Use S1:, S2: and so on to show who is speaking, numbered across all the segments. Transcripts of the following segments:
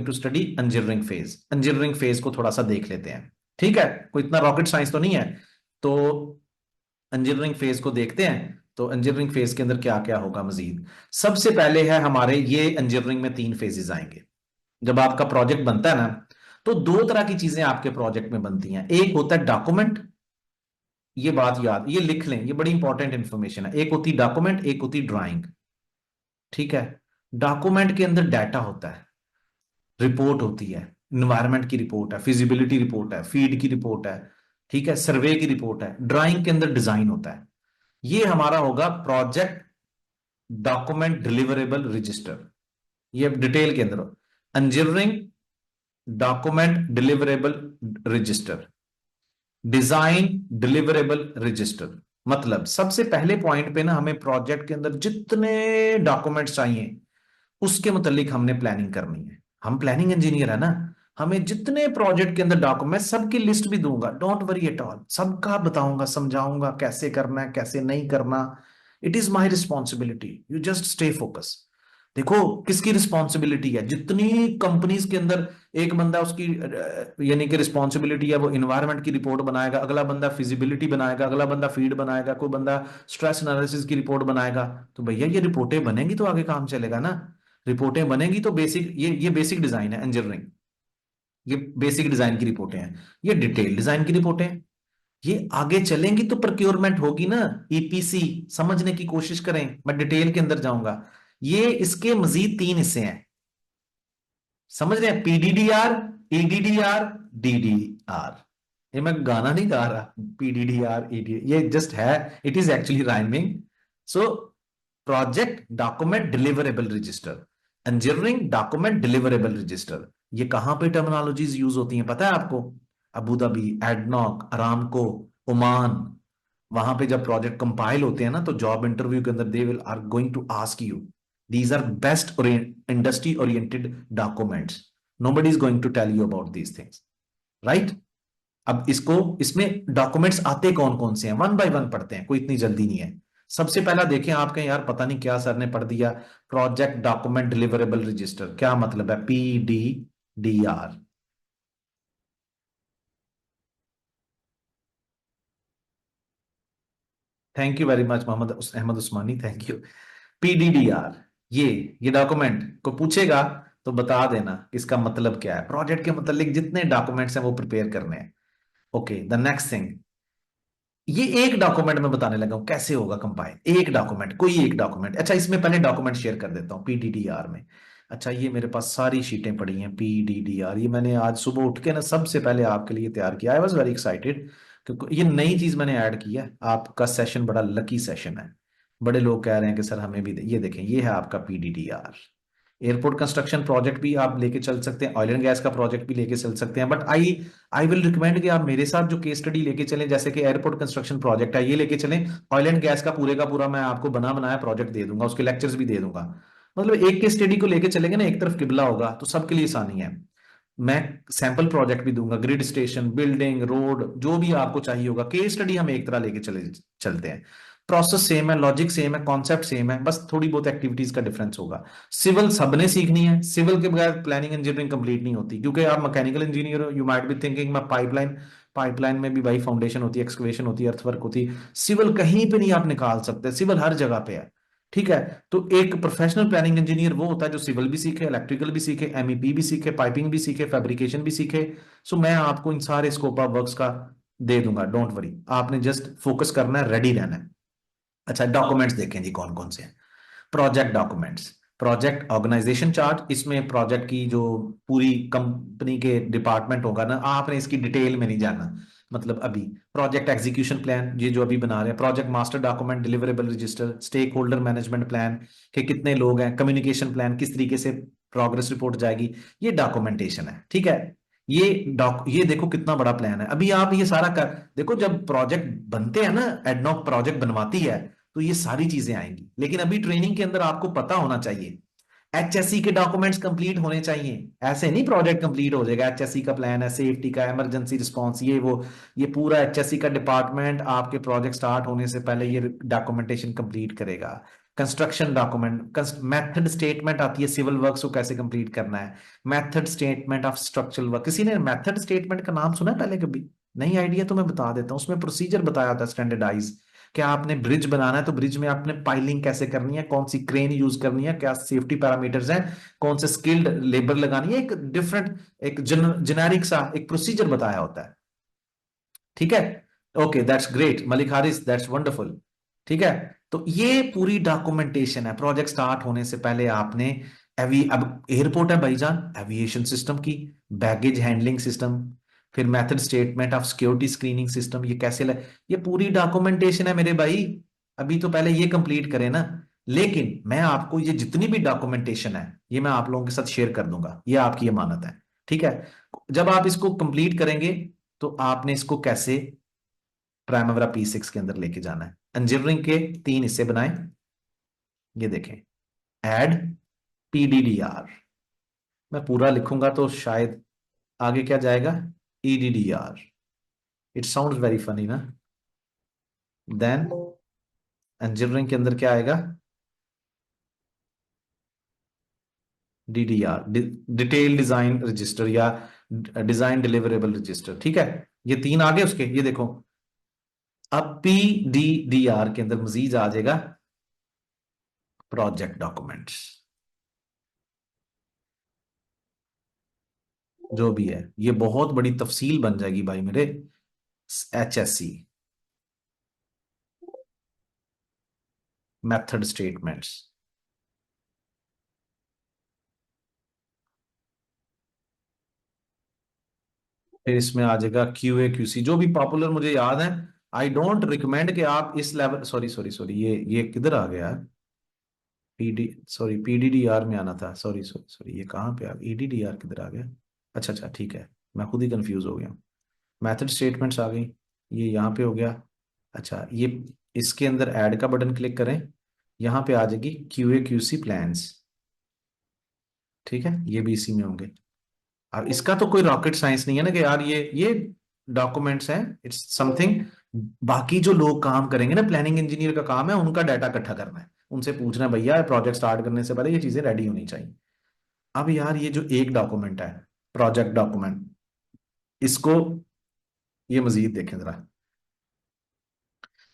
S1: Going to study engineering phase. Engineering phase को थोड़ा सा देख लेते हैं, ठीक है, कोई इतना रॉकेट साइंस तो नहीं है। तो इंजीनियरिंग फेज को देखते हैं। तो इंजीनियरिंग फेज के अंदर क्या क्या होगा मजीद। सबसे पहले है हमारे ये इंजीनियरिंग में 3 फेजेस आएंगे। जब आपका प्रोजेक्ट बनता है ना, तो 2 तरह की चीजें आपके प्रोजेक्ट में बनती हैं। एक होता है डॉक्यूमेंट, ये बात याद, ये लिख लें, ये बड़ी इंपॉर्टेंट इंफॉर्मेशन है। एक होती डॉक्यूमेंट, एक होती ड्राइंग, ठीक है। डॉक्यूमेंट के अंदर डाटा होता है, रिपोर्ट होती है, इन्वायरमेंट की रिपोर्ट है, फिजिबिलिटी रिपोर्ट है, फीड की रिपोर्ट है, ठीक है, सर्वे की रिपोर्ट है। ड्राइंग के अंदर डिजाइन होता है। ये हमारा होगा प्रोजेक्ट डॉक्यूमेंट डिलीवरेबल रजिस्टर। ये डिटेल के अंदर engineering document deliverable register, design deliverable register. मतलब सबसे पहले पॉइंट पे ना हमें प्रोजेक्ट के अंदर जितने डॉक्यूमेंट्स चाहिए उसके मुतालिक हमने प्लानिंग करनी है। हम प्लानिंग इंजीनियर है ना, हमें जितने प्रोजेक्ट के अंदर डॉक्यूमेंट, सबकी लिस्ट भी दूंगा, डोंट वरी एट ऑल, सबका बताऊंगा, समझाऊंगा कैसे करना है कैसे नहीं करना। It is my responsibility, you just stay focus. देखो किसकी रिस्पॉन्सिबिलिटी है, जितनी कंपनीज के अंदर एक बंदा उसकी यानी कि रिस्पॉन्सिबिलिटी है, वो इन्वायरमेंट की रिपोर्ट बनाएगा, अगला बंदा फिजिबिलिटी बनाएगा, अगला बंदा फीड बनाएगा, कोई बंदा स्ट्रेस एनालिसिस की रिपोर्ट बनाएगा। तो भैया ये रिपोर्टें बनेंगी तो आगे काम चलेगा ना। रिपोर्टें बनेंगी तो बेसिक, ये बेसिक डिजाइन है इंजीनियरिंग, ये बेसिक डिजाइन की रिपोर्टें हैं। ये डिटेल डिजाइन की रिपोर्टें हैं। ये आगे चलेंगी तो प्रोक्योरमेंट होगी ना, ईपीसी। समझने की कोशिश करें, मैं डिटेल के अंदर जाऊंगा। ये इसके मजीद 3 हिस्से हैं, समझ रहे हैं, पीडीडीआर, ईडीडीआर, डीडीआर। ये मैं गाना नहीं गा रहा, पीडीडीआर ईडी, ये जस्ट है, it is actually rhyming. So project document deliverable register, engineering document deliverable register. ये कहां पे टर्मिनोलॉजीज यूज होती हैं पता है आपको? Abu Dhabi, ADNOC, Aramco, Oman. वहां पे जब प्रोजेक्ट कंपाइल होते हैं ना, तो जॉब इंटरव्यू के अंदर they will are going to ask you, these are best industry oriented documents, nobody is going to tell you about these things, right. अब इसको, इसमें डॉक्यूमेंट्स आते कौन कौन से हैं, वन बाय वन पढ़ते हैं, कोई इतनी जल्दी नहीं है। सबसे पहला देखें, आपके यार पता नहीं क्या सर ने पढ़ दिया, प्रोजेक्ट डॉक्यूमेंट डिलीवरेबल रजिस्टर, क्या मतलब है, PDDR. Thank you very much Mohammad Ahmed Usmani, thank you. PDDR, ये डॉक्यूमेंट को पूछेगा तो बता देना इसका मतलब क्या है। प्रोजेक्ट के मतलब जितने डॉक्यूमेंट्स हैं वो प्रिपेयर करने हैं। ओके, द नेक्स्ट थिंग, ये एक डॉक्यूमेंट में बताने लगा हूं कैसे होगा कंपाइल। एक डॉक्यूमेंट, कोई एक डॉक्यूमेंट। अच्छा, इसमें पहले डॉक्यूमेंट शेयर कर देता हूं पीडीडीआर में। अच्छा, ये मेरे पास सारी शीटें पड़ी हैं पीडीडीआर, ये मैंने आज सुबह उठ के ना सबसे पहले आपके लिए तैयार किया। आई वॉज वेरी एक्साइटेड क्योंकि ये नई चीज मैंने ऐड की है। आपका सेशन बड़ा लकी सेशन है। बड़े लोग कह रहे हैं कि सर हमें भी ये देखें, ये है आपका पीडीडीआर। एयरपोर्ट कंस्ट्रक्शन प्रोजेक्ट भी आप लेके चल सकते हैं, ऑयल एंड गैस का प्रोजेक्ट भी लेके चल सकते हैं, but I I will recommend कि आप मेरे साथ जो केस स्टडी लेके चलें, जैसे कि एयरपोर्ट कंस्ट्रक्शन प्रोजेक्ट है, ये लेके चलें। ऑयल एंड गैस का पूरा मैं आपको बना बनाया प्रोजेक्ट दे दूंगा, उसके लेक्चर्स भी दे दूंगा। मतलब एक केस स्टडी को लेके चलेंगे ना, एक तरफ किबला होगा तो सबके लिए आसानी है। मैं सैंपल प्रोजेक्ट भी दूंगा, ग्रिड स्टेशन, बिल्डिंग, रोड, जो भी आपको चाहिए होगा। केस स्टडी हम एक तरह लेके चलते हैं। प्रोसेस सेम है, लॉजिक सेम है, कॉन्सेप्ट सेम है, बस थोड़ी बहुत एक्टिविटीज का डिफरेंस होगा। सिविल सबने सीखनी है, सिविल के बगैर प्लानिंग इंजीनियरिंग कंप्लीट नहीं होती, क्योंकि आप मैकेनिकल इंजीनियर हो, यू माइट बी थिंकिंग मैं पाइपलाइन, पाइपलाइन में भी भाई फाउंडेशन होती है, एक्सकवेशन होती है, अर्थवर्क होती है। सिविल कहीं पे नहीं आप निकाल सकते, सिविल हर जगह पे है, ठीक है। तो एक प्रोफेशनल प्लानिंग इंजीनियर वो होता है जो सिविल भी सीखे, इलेक्ट्रिकल भी सीखे, एमईपी भी सीखे, पाइपिंग भी सीखे, फैब्रिकेशन भी सीखे। सो मैं आपको इन सारे स्कोप ऑफ वर्क्स का दे दूंगा, डोंट वरी, आपने जस्ट फोकस करना है, रेडी रहना है। अच्छा, डॉक्यूमेंट्स देखें जी कौन कौन से हैं। Project documents, project organization chart, इसमें प्रोजेक्ट की जो पूरी कंपनी के डिपार्टमेंट होगा ना, आपने इसकी डिटेल में नहीं जाना। मतलब अभी प्रोजेक्ट एग्जीक्यूशन प्लान, ये जो अभी बना रहे हैं, project master document deliverable register, stakeholder management plan के कितने लोग हैं, कम्युनिकेशन प्लान, किस तरीके से प्रोग्रेस रिपोर्ट जाएगी, ये डॉक्यूमेंटेशन है, ठीक है। ये देखो कितना बड़ा प्लान है। अभी आप ये सारा कर देखो, जब प्रोजेक्ट बनते हैं ना, एडनॉक प्रोजेक्ट बनवाती है, तो ये सारी चीजें आएंगी। लेकिन अभी ट्रेनिंग के अंदर आपको पता होना चाहिए, एचएससी के डॉक्यूमेंट्स कंप्लीट होने चाहिए। ऐसे नहीं प्रोजेक्ट कंप्लीट हो जाएगा। एचएससी का प्लान है, सेफ्टी का, इमरजेंसी रिस्पांस, ये वो, ये पूरा एचएससी का डिपार्टमेंट आपके प्रोजेक्ट स्टार्ट होने से पहले ये डॉक्यूमेंटेशन कंप्लीट करेगा। कंस्ट्रक्शन डॉक्यूमेंट, मेथड स्टेटमेंट आती है सिविल वर्क्स को कैसे कंप्लीट करना है, method statement of structural work. किसी ने मेथड स्टेटमेंट का नाम सुना है पहले कभी? नहीं आइडिया तो मैं बता देता हूँ, उसमें प्रोसीजर बताया होता है स्टैंडर्डाइज। क्या आपने ब्रिज बनाना है तो ब्रिज में आपने पाइलिंग कैसे करनी है, कौन सी क्रेन यूज करनी है, क्या सेफ्टी पैरामीटर्स हैं, कौन से स्किल्ड लेबर लगानी है, एक डिफरेंट एक जेनेरिक सा एक प्रोसीजर बताया होता है। ठीक है, okay that's great Malik Haris, that's wonderful. ठीक है, तो ये पूरी डॉक्यूमेंटेशन है प्रोजेक्ट स्टार्ट होने से पहले आपने। अब एयरपोर्ट है भाईजान, एविएशन सिस्टम की, बैगेज हैंडलिंग सिस्टम, फिर method statement of security screening system, ये कैसे ये पूरी डॉक्यूमेंटेशन है मेरे भाई। अभी तो पहले ये कंप्लीट करें ना। लेकिन मैं आपको ये जितनी भी डॉक्यूमेंटेशन है ये मैं आप लोगों के साथ शेयर कर दूंगा, ये आपकी अमानत है। ठीक है, जब आप इसको कंप्लीट करेंगे तो आपने इसको कैसे प्राइमरी P6 के अंदर लेके जाना है। इंजीनियरिंग के 3 हिस्से बनाए, ये देखें। एड, PDDR, मैं पूरा लिखूंगा तो शायद आगे क्या जाएगा, EDDR। It sounds very funny ना। देन इंजीनियरिंग के अंदर क्या आएगा, DDR, डिटेल डिजाइन रजिस्टर या डिजाइन डिलीवरेबल रजिस्टर। ठीक है, ये 3 आ गए उसके, ये देखो। अब PDDR के अंदर मजीद आ जाएगा प्रोजेक्ट डॉक्यूमेंट्स, जो भी है ये बहुत बड़ी तफसील बन जाएगी भाई मेरे। HSC, मेथड स्टेटमेंट्स, फिर इसमें आ जाएगा QA QC जो भी पॉपुलर मुझे याद है। आई डोंट रिकमेंड कि आप इस लेवल, सॉरी सॉरी सॉरी, ये किधर आ गया, PDDR में आना था, सॉरी सॉरी सॉरी, ये कहाँ पे आ गया, EDDR किधर आ गया। अच्छा अच्छा ठीक है, मैं खुद ही कंफ्यूज हो गया। मेथड स्टेटमेंट्स आ गई, ये यहाँ पे हो गया। अच्छा ये इसके अंदर ऐड का बटन क्लिक करें, यहाँ पे आ जाएगी QA QC प्लान्स। ठीक है, ये भी इसी में होंगे। अब इसका तो कोई रॉकेट साइंस नहीं है ना कि यार ये डॉक्यूमेंट्स हैं, इट्स समथिंग। बाकी जो लोग काम करेंगे ना, प्लानिंग इंजीनियर का काम है उनका डाटा इकट्ठा करना है, उनसे पूछना है भैया प्रोजेक्ट स्टार्ट करने से पहले ये चीजें रेडी होनी चाहिए। अब यार ये जो एक डॉक्यूमेंट है, प्रोजेक्ट डॉक्यूमेंट, इसको ये मजीद देखें जरा।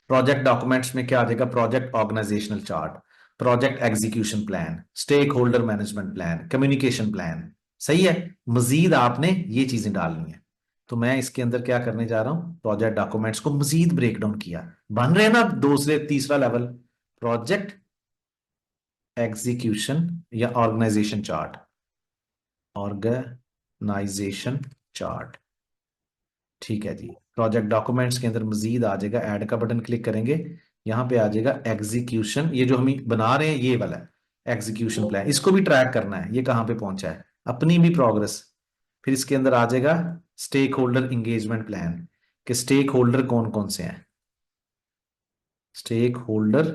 S1: प्रोजेक्ट डॉक्यूमेंट्स में क्या आ जाएगा, project organizational chart, project execution plan, stakeholder management plan, communication plan. सही है, मजीद आपने ये चीजें डालनी है। तो मैं इसके अंदर क्या करने जा रहा हूं, प्रोजेक्ट डॉक्यूमेंट्स को मजीद ब्रेक डाउन किया। बन रहे हैं ना दूसरे तीसरा लेवल, प्रोजेक्ट एग्जीक्यूशन या ऑर्गेनाइजेशन चार्ट, ऑर्गेनाइजेशन चार्ट। ठीक है जी, प्रोजेक्ट डॉक्यूमेंट्स के अंदर मजीद आ जाएगा, ऐड का बटन क्लिक करेंगे, यहाँ पे आ जाएगा एग्जीक्यूशन, ये जो हम बना रहे हैं ये वाला एग्जीक्यूशन प्लान, इसको भी ट्रैक करना है ये कहाँ पे पहुंचा है, अपनी भी प्रोग्रेस। फिर इसके अंदर आ जाएगा स्टेक होल्डर इंगेजमेंट प्लान, कि स्टेक होल्डर कौन कौन से हैं, stakeholder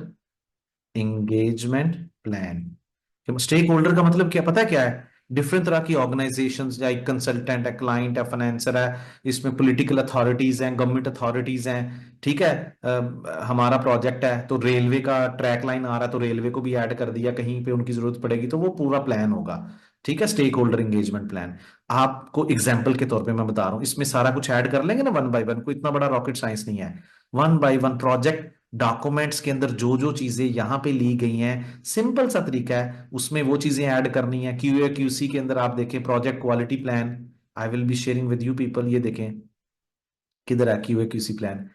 S1: engagement plan. Stakeholder का मतलब क्या पता है क्या है, डिफरेंट तरह की ऑर्गेनाइजेशंस, या एक कंसल्टेंट है, क्लाइंट है, फाइनेंसर है, इसमें पॉलिटिकल अथॉरिटीज हैं, गवर्नमेंट अथॉरिटीज हैं। ठीक है, हमारा प्रोजेक्ट है तो रेलवे का ट्रैक लाइन आ रहा है तो रेलवे को भी ऐड कर दिया, कहीं पे उनकी जरूरत पड़ेगी तो वो पूरा प्लान होगा। ठीक है, स्टेक होल्डर एंगेजमेंट प्लान। आपको एग्जाम्पल के तौर पे मैं बता रहा हूँ, इसमें सारा कुछ ऐड कर लेंगे ना वन बाय वन, कोई इतना बड़ा रॉकेट साइंस नहीं है। One by one project documents के अंदर जो जो चीजें यहां पे ली गई हैं, सिंपल सा तरीका है, उसमें वो चीजें ऐड करनी है। QA QC के अंदर आप देखें project quality plan, I will be sharing with you people, ये देखें किधर है QA QC plan,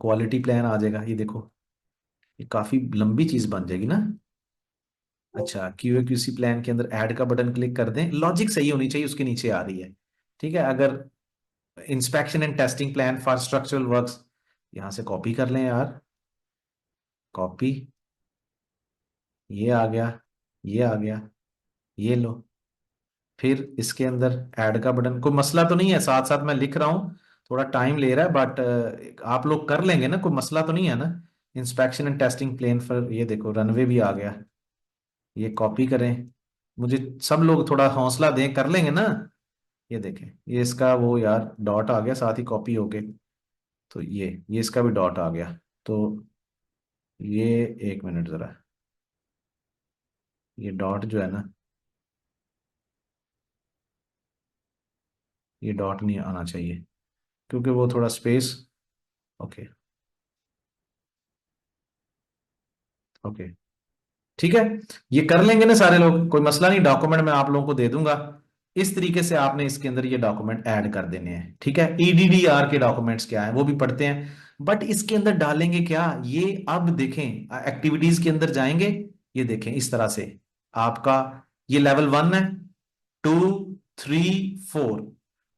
S1: quality plan आ जाएगा, ये देखो। ये काफी लंबी चीज बन जाएगी ना। अच्छा, QA QC प्लान के अंदर ऐड का बटन क्लिक कर दें, लॉजिक सही होनी चाहिए, उसके नीचे आ रही है। ठीक है, अगर inspection and testing plan for structural works, यहां से कॉपी कर लें यार, कॉपी, ये आ गया, ये आ गया, ये लो। फिर इसके अंदर ऐड का बटन, कोई मसला तो नहीं है, साथ साथ मैं लिख रहा हूं, थोड़ा टाइम ले रहा है बट आप लोग कर लेंगे ना, कोई मसला तो नहीं है ना। इंस्पेक्शन एंड टेस्टिंग प्लेन पर, ये देखो रनवे भी आ गया, ये कॉपी करें, मुझे सब लोग थोड़ा हौसला दें, कर लेंगे ना। ये देखें, ये इसका वो यार डॉट आ गया साथ ही कॉपी हो गए, तो ये इसका भी डॉट आ गया। तो ये एक मिनट जरा, ये डॉट जो है ना, ये डॉट नहीं आना चाहिए, क्योंकि वो थोड़ा स्पेस। ओके। ओके। ठीक है। ये कर लेंगे ना सारे लोग, कोई मसला नहीं, डॉक्यूमेंट मैं आप लोगों को दे दूंगा। इस तरीके से आपने इसके अंदर ये डॉक्यूमेंट ऐड कर देने हैं। ठीक है, ईडीडीआर के डॉक्यूमेंट्स क्या है वो भी पढ़ते हैं, बट इसके अंदर डालेंगे क्या ये अब देखें। एक्टिविटीज के अंदर जाएंगे, ये देखें इस तरह से आपका ये लेवल 1 है, 2, 3, 4।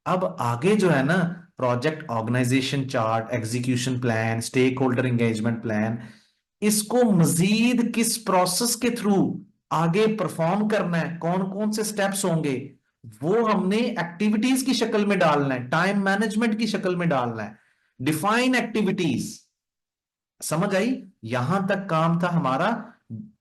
S1: अब आगे जो है ना, project organization chart, execution plan, stakeholder engagement plan, इसको मजीद किस प्रोसेस के थ्रू आगे परफॉर्म करना है, कौन कौन से स्टेप्स होंगे, वो हमने एक्टिविटीज की शक्ल में डालना है, टाइम मैनेजमेंट की शक्ल में डालना है। डिफाइन एक्टिविटीज, समझ आई? यहां तक काम था हमारा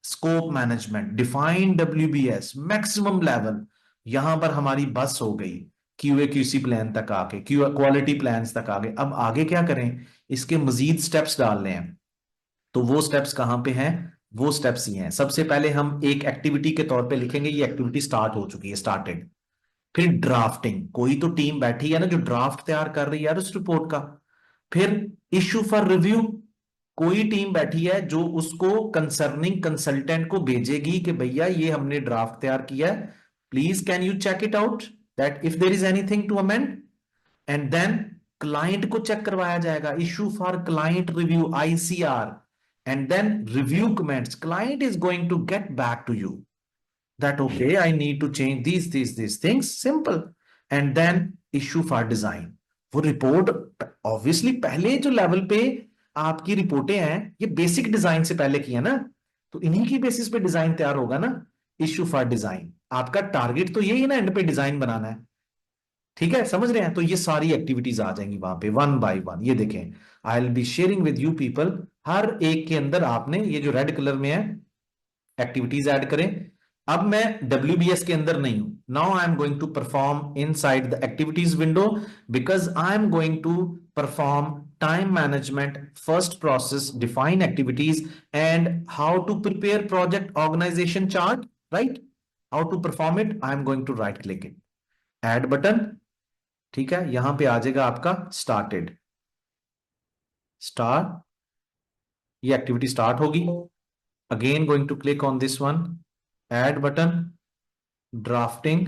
S1: scope management, define WBS maximum level. यहां पर हमारी बस हो गई, क्यूए क्यूसी प्लान तक आके, क्यू क्वालिटी प्लान्स तक आगे। अब आगे क्या करें, इसके मजीद स्टेप्स डालने हैं। तो वो स्टेप्स कहां पे हैं? वो स्टेप्स ही हैं। सबसे पहले हम एक एक्टिविटी के तौर पे लिखेंगे ये एक्टिविटी स्टार्ट हो चुकी है, स्टार्टेड। फिर ड्राफ्टिंग, कोई तो टीम बैठी है ना जो ड्राफ्ट तैयार कर रही है यार उस रिपोर्ट का। फिर इश्यू फॉर रिव्यू, कोई टीम बैठी है जो उसको कंसर्निंग कंसल्टेंट को भेजेगी कि भैया ये हमने ड्राफ्ट तैयार किया है, please can you check it out, that if there is anything to amend. And then client को चेक करवाया जाएगा, issue for client review, ICR. And then review comments, client is going to get back to you that okay I need to change these things, simple. And then issue for design, वो report obviously पहले जो level पे आपकी रिपोर्टें हैं ये basic design से पहले की है ना, तो इन्हीं की बेसिस पे डिजाइन तैयार होगा ना। इशू फॉर डिजाइन, आपका टारगेट तो यही है ना, एंड पे डिजाइन बनाना है। ठीक है, समझ रहे हैं? तो ये सारी एक्टिविटीज आ जाएंगी वहां पे वन बाय वन। ये देखें, I will be sharing with you people, हर एक के अंदर आपने ये जो रेड कलर में है एक्टिविटीज ऐड करें। अब मैं WBS के अंदर नहीं हूं, now I am going to perform inside the activities window, because I am going to perform time management, first process, define activities, and how to prepare project organization chart, right? How to perform it, I am going to right click it, add button. ठीक है, यहां पे आ जाएगा आपका started, start, ये activity start होगी। Again going to click on this one, add button, drafting,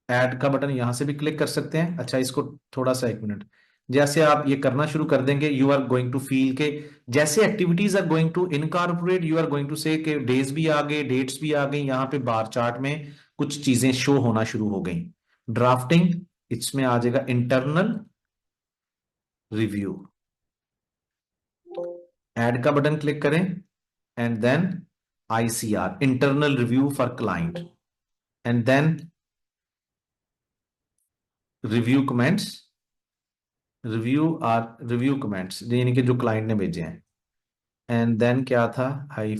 S1: add का बटन यहां से भी क्लिक कर सकते हैं। अच्छा, इसको थोड़ा सा, 1 मिनट, जैसे आप ये करना शुरू कर देंगे, you are going to feel के जैसे activities are going to incorporate, you are going to say के डेज भी आ गए, डेट्स भी आ गई, यहां पे बार चार्ट में कुछ चीजें शो होना शुरू हो गई। ड्राफ्टिंग, इसमें आ जाएगा इंटरनल रिव्यू, ऐड का बटन क्लिक करें, and then ICR, internal review for client, and then review comments, review comments यानी कि जो क्लाइंट ने भेजे हैं। एंड देन क्या था, आई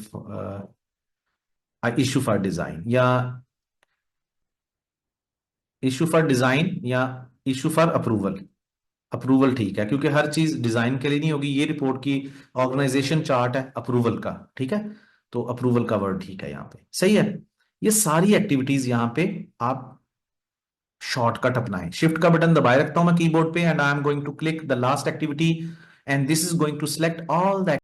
S1: इशू फॉर डिजाइन, या इशू फॉर डिजाइन, या इशू फॉर अप्रूवल। अप्रूवल ठीक है, क्योंकि हर चीज डिजाइन के लिए नहीं होगी, ये रिपोर्ट की ऑर्गेनाइजेशन चार्ट है अप्रूवल का। ठीक है, तो अप्रूवल का वर्ड ठीक है यहाँ पे, सही है। ये सारी एक्टिविटीज यहाँ पे आप शॉर्टकट अपनाएं, शिफ्ट का बटन दबाए रखता हूं मैं कीबोर्ड पे, and I am going to click the last activity, and this is going to select all the